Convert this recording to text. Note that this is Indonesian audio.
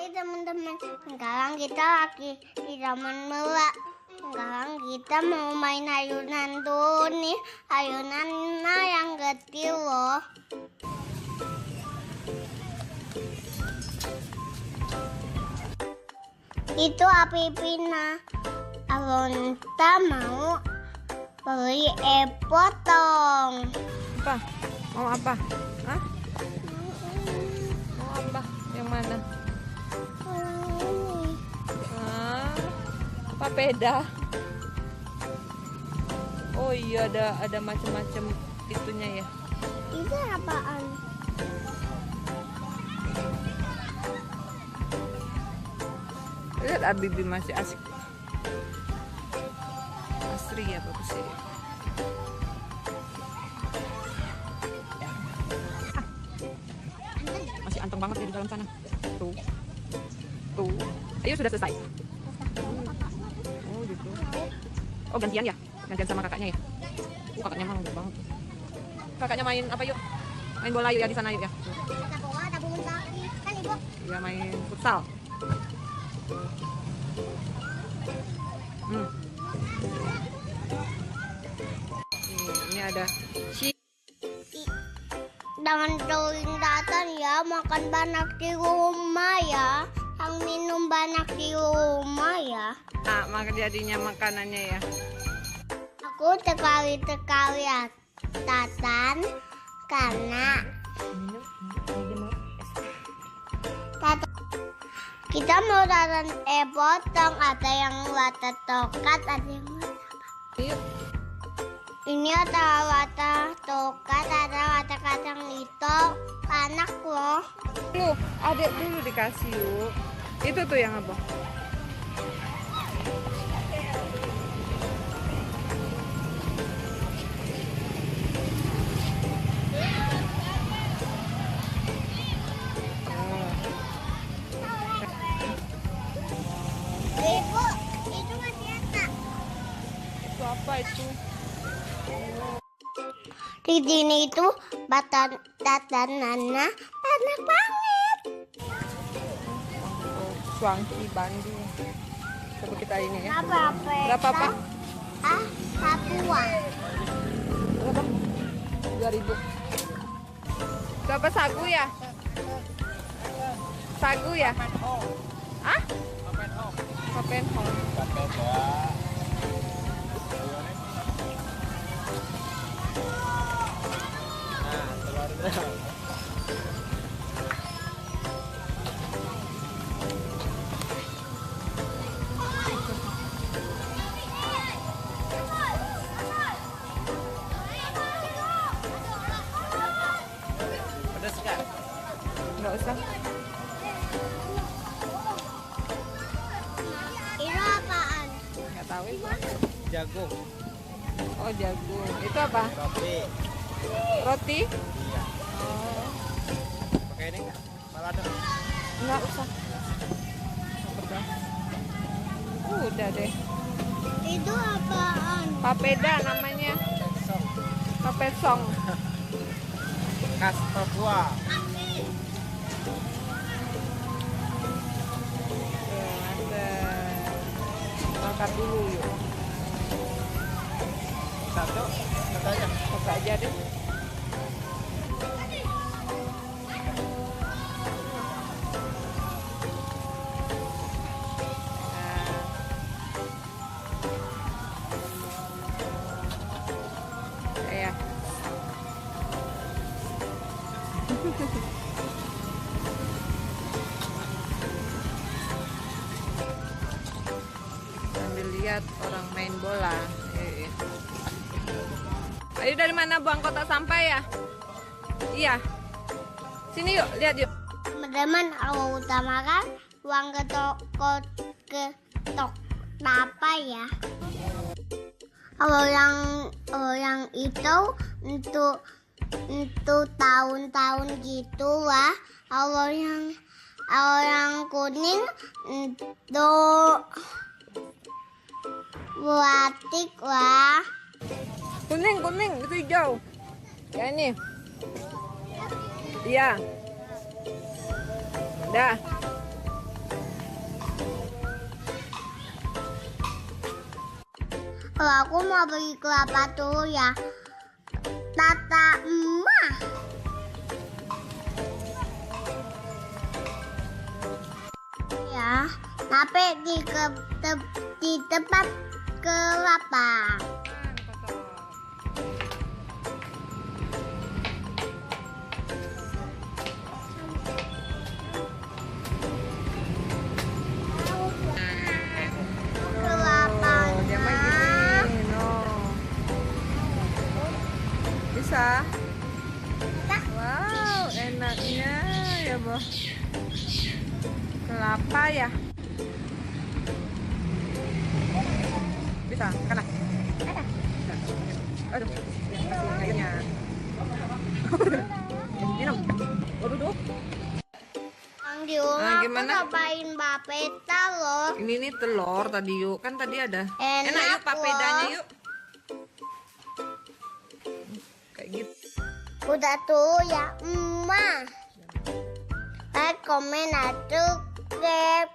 Hai teman-teman, sekarang kita lagi di taman bola. Sekarang kita mau main ayunan dulu nih. Ayunannya yang kecil loh. Itu api pina. Alonta mau beli potong. Apa? Mau apa? Hah? Mau apa? Yang mana? Papeda. Oh iya, ada macam-macam itunya ya. Itu apaan? Lihat Abibi masih asik. Asri ya bagus sih. Masih anteng banget ya di dalam sana. Tuh. Tuh. Ayo sudah selesai. Oh gitu. Oh gantian ya? Gantian sama kakaknya ya? Kakaknya mah enggak banget. Kakaknya main apa yuk? Main bola yuk ya di sana yuk ya. Ya main futsal. Ini ada Jangan sering datang ya, makan banyak di rumah ya, yang minum banyak di rumah ya. nah, maka jadinya makanannya ya. Aku sekali-sekali ya, Tatan, karena kita mau datang potong, ada yang watak tokat, ada yang Yuk. ini ada watak tokat, ada watak kacang itu, anak loh. Lu, adek dulu dikasih yuk. Itu tuh yang apa? Ibu, itu masih ada. Itu apa itu? Di sini itu datanannya banyak banget. Oh, Swanky Bandung. Coba kita ini ya. Berapa Pak? Papua. Berapa? 2.000. Berapa sagu ya? Sagu ya? Ah? Papenhol. Pedas kan? Enggak usah. Itu apaan? Enggak tahu itu. Jagung. Oh, jagung. Itu apa? Roti. Roti? Iya. Oh, Pakai ini nggak? Malah ada. enggak usah. Beras. Udah deh. Itu apaan? Papeda namanya. Sok. Papesong. Khas Papua. Makan dulu yuk. Satu aja. Buka aja deh. Ya. Sambil lihat orang main bola. Ayo dari mana buang kotak sampah ya? Iya. Sini yuk, lihat yuk. Teman-teman, aku utamakan uang ke toko apa ya? Kalau yang itu untuk tahun-tahun gitu lah. Kalau yang kuning untuk batik lah. Kuning, itu hijau. Ya ini. Iya. Dah. Kalau aku mau beli kelapa tuh ya tata emak. Ya, tapi di tempat kelapa. Oh, dia main gini. No. Bisa? Wow, enaknya ya, Boh. Kelapa ya? Bisa? Kanan? Aduh, kasih airnya. Minum. Oh, duduk. Yang di rumah aku gimana? cobain bapeta loh. Ini nih telur tadi yuk. Kan tadi ada. Enak yuk papedanya loh. yuk. Kayak gitu. Udah tuh ya emak. Like, comment, atau kep.